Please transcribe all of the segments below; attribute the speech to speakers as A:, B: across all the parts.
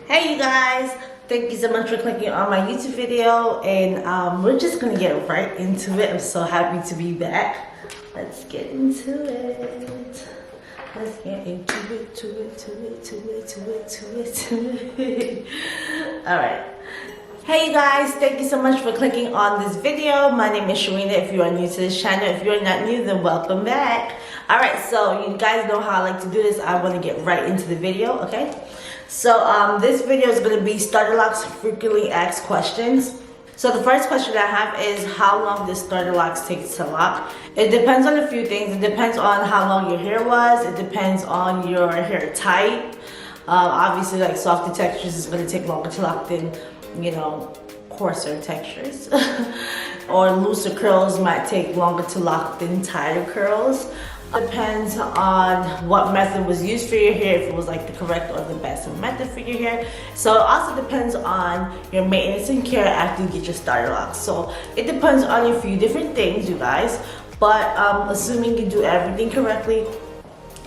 A: Hey you guys, thank you so much for clicking on my YouTube video, and we're just gonna get right into it. I'm so happy to be back. Let's get into it. Let's get into it. All right. Hey you guys, thank you so much for clicking on this video. My name is Sharina. If you are new to this channel, if you're not new, then welcome back. All right, so you guys know how I like to do this. I want to get right into the video, okay? So this video is going to be starter locks frequently asked questions. So the first question I have is, how long does starter locks take to lock? It depends on a few things. It depends on how long your hair was. It depends on your hair type. Obviously, like softer textures is going to take longer to lock than, you know, coarser textures. Or looser curls might take longer to lock than tighter curls. Depends on what method was used for your hair, if it was like the correct or the best method for your hair. So it also depends on your maintenance and care after you get your starter locks. So it depends on a few different things, you guys. But assuming you do everything correctly,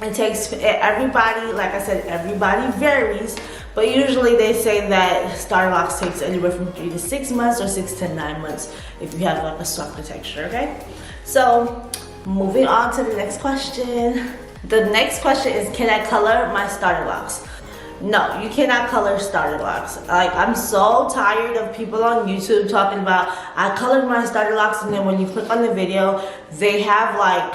A: it takes everybody, like I said, everybody varies. But usually they say that starter locks takes anywhere from 3 to 6 months or 6 to 9 months if you have like a softer texture, okay? So moving on to the next question. The next question is, can I color my starter locks? No, you cannot color starter locks. Like, I'm so tired of people on YouTube talking about, I colored my starter locks, and then when you click on the video, they have like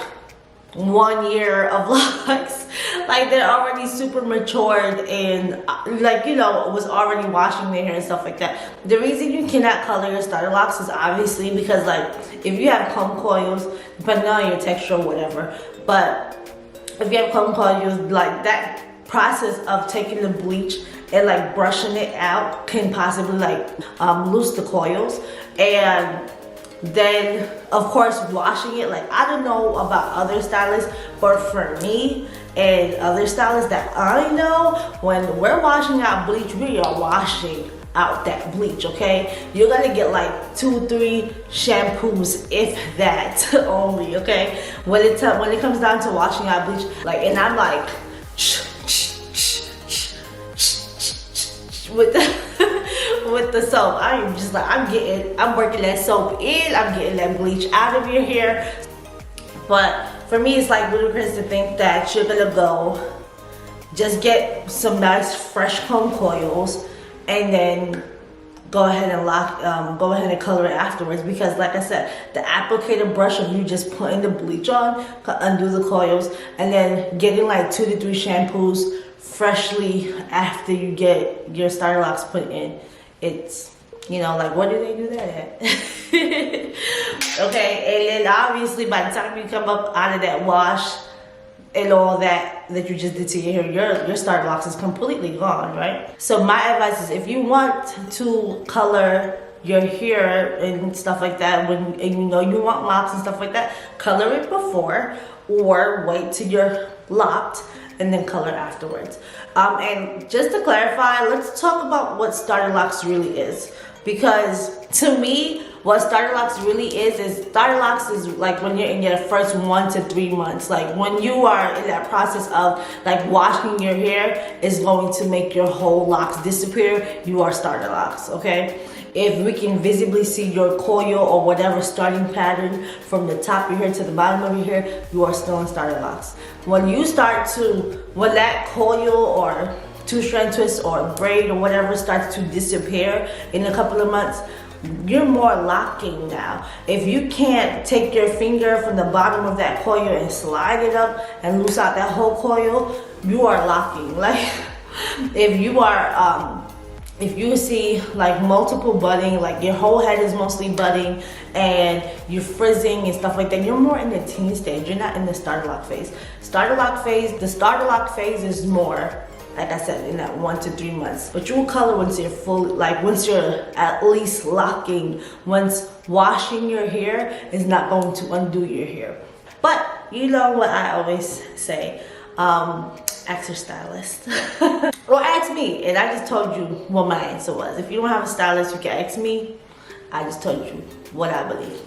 A: 1 year of locks. Like, they're already super matured and like, you know, was already washing their hair and stuff like that. The reason you cannot color your starter locks is obviously because, like, if you have comb coils, depending on your texture or whatever, but if you have comb coils, like, that process of taking the bleach and like brushing it out can possibly like loose the coils. And then of course washing it, like, I don't know about other stylists, but for me and other stylists that I know, when we're washing out bleach, we are washing out that bleach, okay? You're gonna get like 2-3 shampoos, if that, only, okay? When it comes down to washing out bleach, like, and I'm like with the soap, I'm just like, I'm working that soap in, I'm getting that bleach out of your hair. But for me, it's like ludicrous to think that you're gonna go just get some nice fresh comb coils and then go ahead and go ahead and color it afterwards, because like I said, the applicator brush of you just putting the bleach on can undo the coils, and then getting like 2 to 3 shampoos freshly after you get your starter locks put in, it's, you know, like, where do they do that at? Okay, and then obviously by the time you come up out of that wash and all that you just did to your hair, your starter locks is completely gone, right? So my advice is, if you want to color your hair and stuff like that, and you know you want locks and stuff like that, color it before, or wait till you're locked and then color afterwards. And just to clarify, let's talk about what starter locks really is. Because to me, what starter locks really is starter locks is like when you're in your first 1 to 3 months. Like, when you are in that process of like washing your hair is going to make your whole locks disappear, you are starter locks, okay? If we can visibly see your coil or whatever starting pattern from the top of your hair to the bottom of your hair, you are still in starter locks. When that coil or 2-strand twist or braid or whatever starts to disappear in a couple of months, you're more locking now. If you can't take your finger from the bottom of that coil and slide it up and loose out that whole coil, you are locking. Like, if you see like multiple budding, like your whole head is mostly budding and you're frizzing and stuff like that, you're more in the teen stage. You're not in the starter lock phase. The starter lock phase is more, like I said, in that 1 to 3 months. But you will color once you're fully, like, once you're at least locking. Once washing your hair is not going to undo your hair. But you know what I always say, ask your stylist. Or ask me, and I just told you what my answer was. If you don't have a stylist, you can ask me. I just told you what I believe.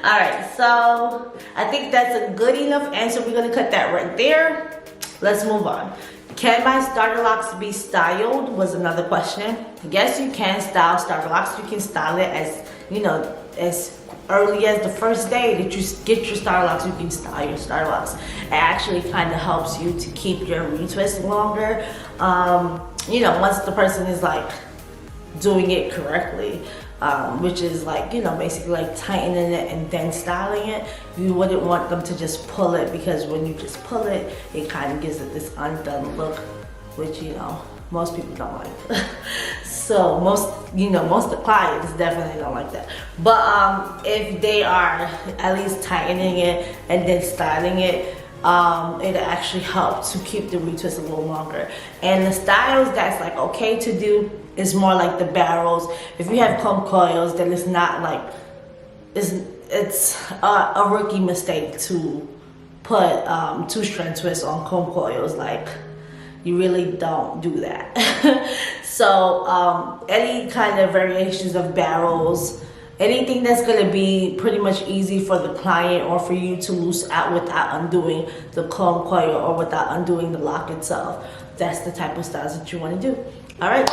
A: Alright, so I think that's a good enough answer. We're gonna cut that right there. Let's move on. Can my starter locks be styled was another question. Yes, you can style starter locks. You can style it as, you know, as early as the first day that you get your starter locks, you can style your starter locks. It actually kind of helps you to keep your retwist longer. You know, once the person is like doing it correctly, which is like, you know, basically like tightening it and then styling it. You wouldn't want them to just pull it, because when you just pull it, it kind of gives it this undone look, which, you know, most people don't like. So most of the clients definitely don't like that. But if they are at least tightening it and then styling it, it actually helps to keep the retwist a little longer. And the styles that's like okay to do is more like the barrels. If you have comb coils, then it's not like, it's a rookie mistake to put 2-strand twists on comb coils. Like, you really don't do that. So any kind of variations of barrels, anything that's going to be pretty much easy for the client or for you to loose out without undoing the comb coil or without undoing the lock itself, that's the type of styles that you want to do. All right,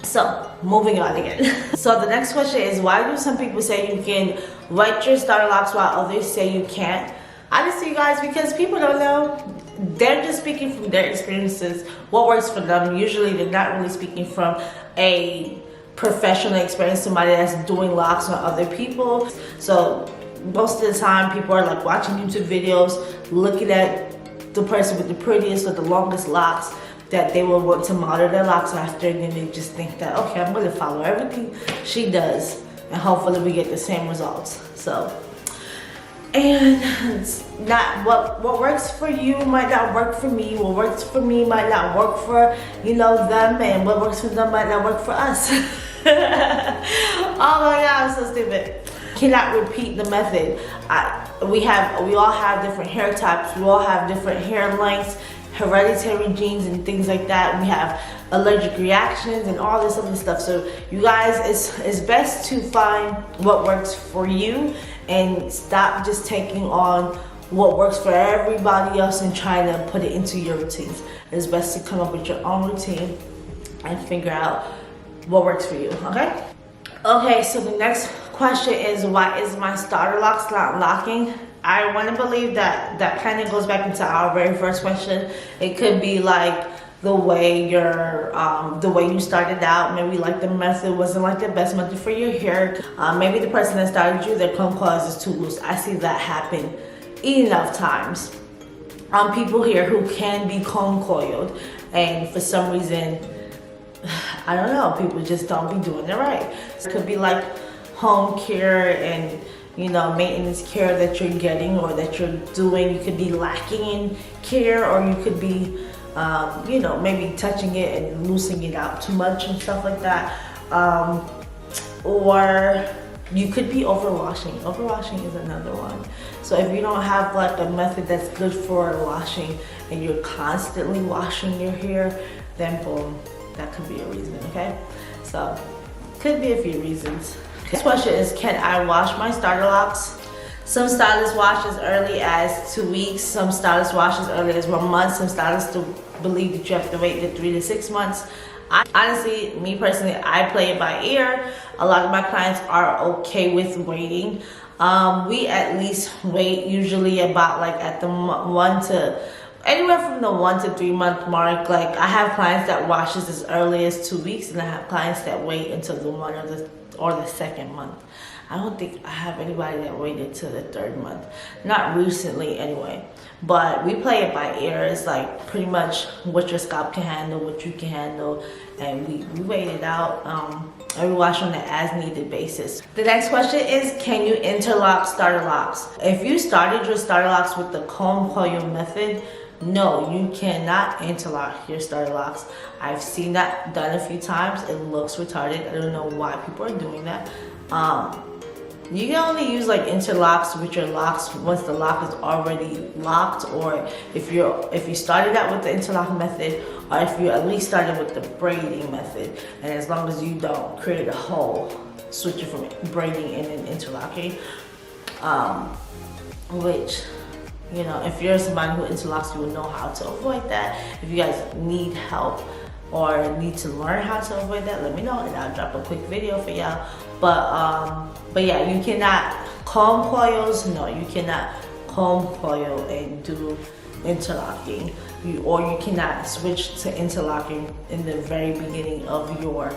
A: so moving on again. So the next question is, why do some people say you can wet your starter locks while others say you can't? Honestly, guys, because people don't know. They're just speaking from their experiences, what works for them. Usually they're not really speaking from a professional experience, somebody that's doing locks on other people. So most of the time people are like watching YouTube videos, looking at the person with the prettiest or the longest locks that they will want to model their locks after, and then they just think that, okay, I'm going to follow everything she does and hopefully we get the same results. So, and it's not what works for you might not work for me. What works for me might not work for, you know, them, and what works for them might not work for us. Oh my God, I'm so stupid. Cannot repeat the method. We all have different hair types. We all have different hair lengths, hereditary genes and things like that. We have allergic reactions and all this other stuff. So you guys, it's best to find what works for you and stop just taking on what works for everybody else and trying to put it into your routines. It's best to come up with your own routine and figure out what works for you, okay? Okay, so the next question is, why is my starter locks not locking? I want to believe that kind of goes back into our very first question. It could be like the way you started out. Maybe like the method wasn't like the best method for your hair. Maybe the person that started you, their comb coils is too loose. I see that happen enough times. People here who can be comb coiled, and for some reason, I don't know, people just don't be doing it right. It could be like home care and, you know, maintenance care that you're getting or that you're doing. You could be lacking in care, or you could be, you know, maybe touching it and loosening it out too much and stuff like that. Or you could be overwashing. Overwashing is another one. So if you don't have like a method that's good for washing and you're constantly washing your hair, then boom, that could be a reason, okay? So could be a few reasons. This question is, can I wash my starter locks? Some stylists wash as early as 2 weeks. Some stylists wash as early as 1 month. Some stylists believe that you have to wait to 3 to 6 months. Honestly, me personally, I play it by ear. A lot of my clients are okay with waiting. We at least wait usually about like at the anywhere from the 1 to 3 month mark. Like, I have clients that washes as early as 2 weeks, and I have clients that wait until the 1 or the 2nd month. I don't think I have anybody that waited till the 3rd month. Not recently anyway. But we play it by ear. It's like pretty much what your scalp can handle, what you can handle, and we wait it out. And we wash on an as needed basis. The next question is, can you interlock starter locks? If you started your starter locks with the comb coil method, no, you cannot interlock your starter locks. I've seen that done a few times. It looks retarded. I don't know why people are doing that. You can only use like interlocks with your locks once the lock is already locked, or if you started out with the interlock method, or if you at least started with the braiding method. And as long as you don't create a hole, switching from braiding and then interlocking, which You know, if you're somebody who interlocks, you will know how to avoid that. If you guys need help or need to learn how to avoid that, let me know and I'll drop a quick video for y'all. But yeah, you cannot comb coils. No, you cannot comb coil and do interlocking. You cannot switch to interlocking in the very beginning of your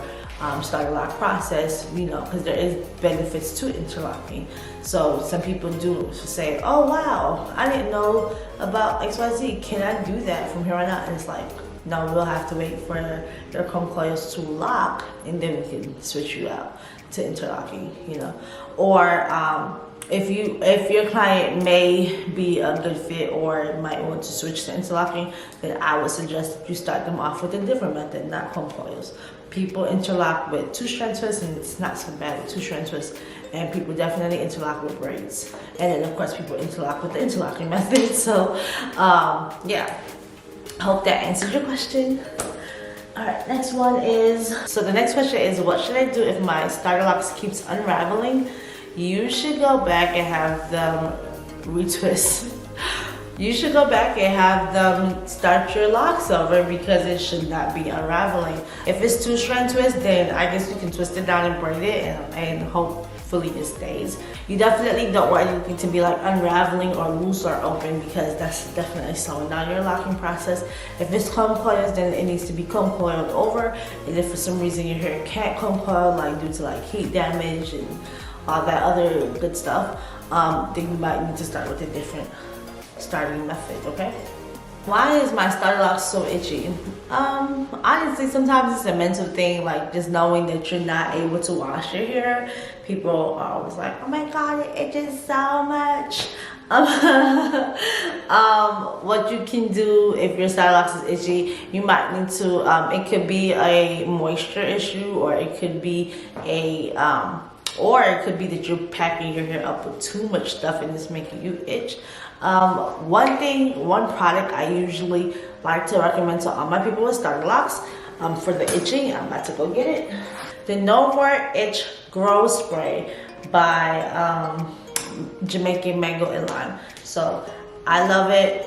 A: starter lock process, you know, because there is benefits to interlocking. So some people do say, oh wow, I didn't know about XYZ, can I do that from here on out? And it's like, no, we'll have to wait for your comb coils to lock and then we can switch you out to interlocking, you know. Or if your client may be a good fit or might want to switch to interlocking, then I would suggest that you start them off with a different method, not comb coils. People interlock with 2-strand twists and it's not so bad with 2-strand twists, and people definitely interlock with braids. And then of course people interlock with the interlocking method. So yeah, hope that answered your question. All right, next one is, so the next question is, what should I do if my starter locks keeps unraveling? You should go back and have them retwist. You should go back and have them start your locks over because it should not be unraveling. If it's 2-strand twist, then I guess you can twist it down and braid it and hopefully it stays. You definitely don't want anything to be like unraveling or loose or open because that's definitely slowing down your locking process. If it's comb coils, then it needs to be comb coiled over. And if for some reason your hair can't comb coil, like due to like heat damage and all that other good stuff, then you might need to start with a different starting method, okay? Why is my starter lock so itchy? Honestly, sometimes it's a mental thing, like just knowing that you're not able to wash your hair. People are always like, oh my god, it itches so much. What you can do if your starter locks is itchy, you might need to, it could be a moisture issue, or it could be that you're packing your hair up with too much stuff and it's making you itch. One product I usually like to recommend to all my people with starter locks for the itching, I'm about to go get it. The No More Itch Grow Spray by Jamaican Mango and Lime. So I love it.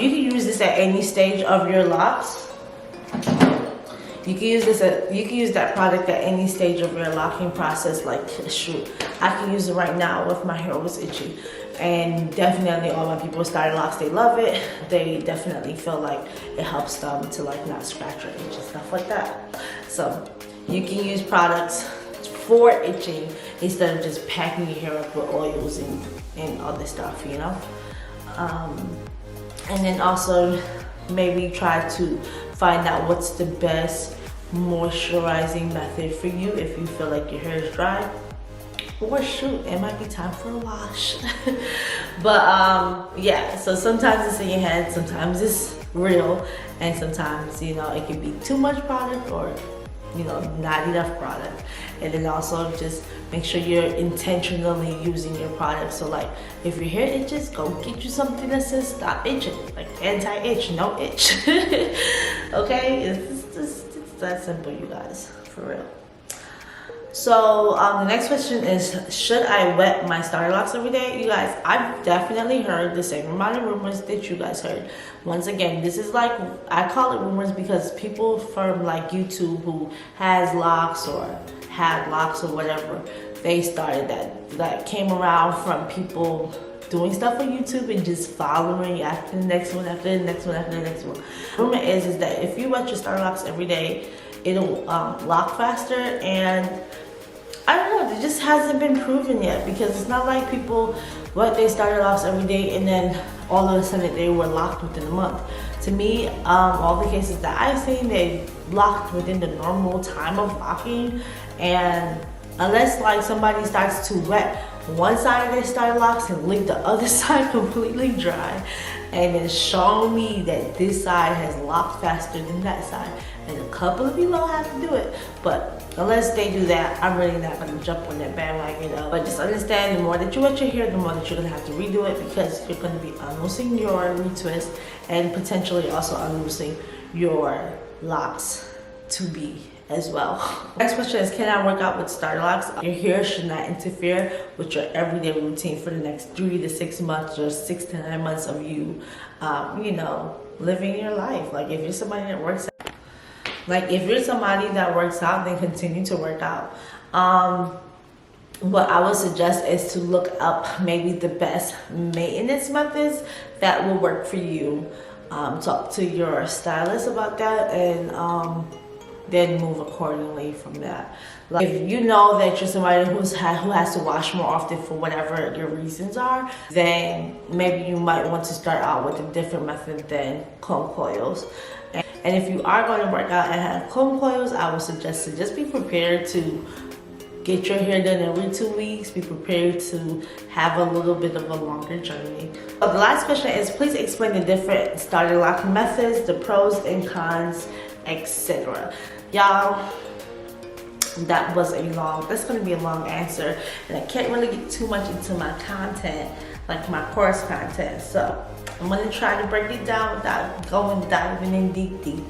A: You can use this at any stage of your locks. You can use that product at any stage of your locking process. Like, shoot, I can use it right now if my hair was itchy. And definitely all my people with starter locks, they love it. They definitely feel like it helps them to like not scratch or itch and stuff like that. So you can use products for itching instead of just packing your hair up with oils and other stuff, you know. And then also maybe try to find out what's the best moisturizing method for you if you feel like your hair is dry. Or shoot, it might be time for a wash. But yeah, so sometimes it's in your head, sometimes it's real, and sometimes, you know, it can be too much product or, you know, not enough product. And then also just make sure you're intentionally using your product. So like if your hair itches, go get you something that says stop itching, like anti-itch, no itch. Okay, it's that simple, you guys, for real. So the next question is, should I wet my starter locks every day? You guys, I've definitely heard the same amount of rumors that you guys heard. Once again, this is like, I call it rumors because people from like YouTube who has locks or had locks or whatever, they started that came around from people doing stuff on YouTube and just following after the next one, after the next one, after the next one. Rumor is that if you wet your starter locks every day, it'll lock faster, and I don't know, it just hasn't been proven yet, because it's not like people wet their starter locks every day and then all of a sudden they were locked within a month. To me, all the cases that I've seen, they locked within the normal time of locking, and unless like somebody starts to wet one side of their starter locks and leave the other side completely dry, and then show me that this side has locked faster than that side, and a couple of people have to do it, but unless they do that, I'm really not going to jump on that bandwagon. But just understand, the more that you wet your hair, the more that you're going to have to redo it, because you're going to be unloosing your retwist and potentially also unloosing your locks to be as well. Next question is, can I work out with starlocks? Your hair should not interfere with your everyday routine for the next 3 to 6 months or 6 to 9 months of you, you know, living your life. Like if you're somebody that works out, then continue to work out. What I would suggest is to look up maybe the best maintenance methods that will work for you. Talk to your stylist about that, and then move accordingly from that. Like if you know that you're somebody who has to wash more often for whatever your reasons are, then maybe you might want to start out with a different method than comb coils. And if you are going to work out and have comb coils, I would suggest to just be prepared to get your hair done every 2 weeks. Be prepared to have a little bit of a longer journey. The last question is, please explain the different starter locking methods, the pros and cons, etc. Y'all, that's gonna be a long answer, and I can't really get too much into my content, like my course content. So I'm gonna try to break it down without diving in deep.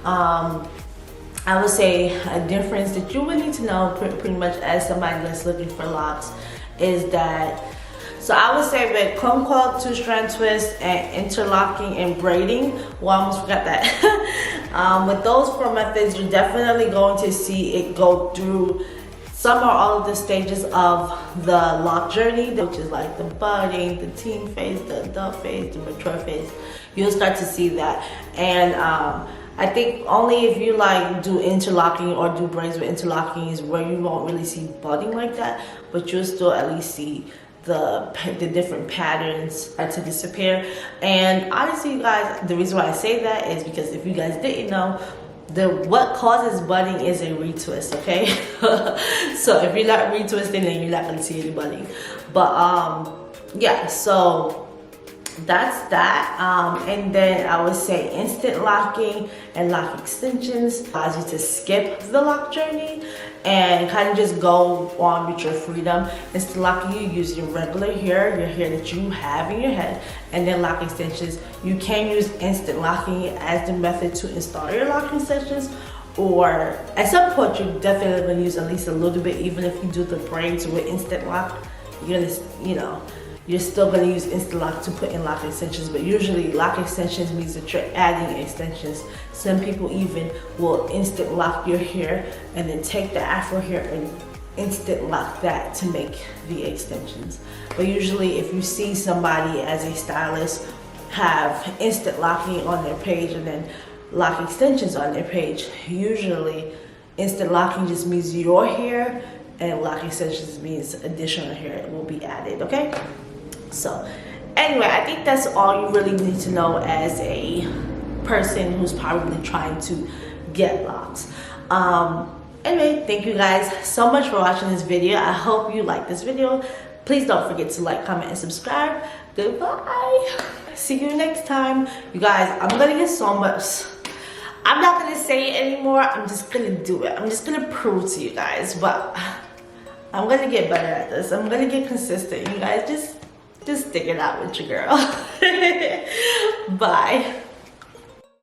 A: I would say a difference that you would need to know pretty much as somebody that's looking for locks is that, so I would say with comb coil, 2-strand twist, and interlocking and braiding, well, I almost forgot that. With those 4 methods, you're definitely going to see it go through some or all of the stages of the lock journey, which is like the budding, the teen phase, the adult phase, the mature phase. You'll start to see that. And I think only if you like do interlocking or do braids with interlocking is where you won't really see budding like that, but you'll still at least see the different patterns start to disappear. And honestly, you guys, the reason why I say that is because if you guys didn't know, what causes budding is a retwist, okay? So if you're not retwisting, then you're not gonna see any budding. But yeah, so that's that. And then I would say instant locking and lock extensions allows you to skip the lock journey and kind of just go on with your freedom. Instant locking, you use your regular hair, your hair that you have in your head, and then lock extensions. You can use instant locking as the method to install your lock extensions, or at some point you're definitely going to use at least a little bit. Even if you do the braids with instant lock, you're gonna, you know, you're still going to use instant lock to put in lock extensions, but usually lock extensions means that you're adding extensions. Some people even will instant lock your hair and then take the afro hair and instant lock that to make the extensions. But usually if you see somebody as a stylist have instant locking on their page and then lock extensions on their page, usually instant locking just means your hair and lock extensions means additional hair will be added, okay? So anyway, I think that's all you really need to know as a person who's probably trying to get locks. Anyway, thank you guys so much for watching this video. I hope you like this video. Please don't forget to like, comment, and subscribe. Goodbye. See you next time. You guys, I'm gonna get so much. I'm not gonna say it anymore. I'm just gonna do it. I'm just gonna prove to you guys, but I'm gonna get better at this. I'm gonna get consistent. You guys just stick it out with your girl. Bye.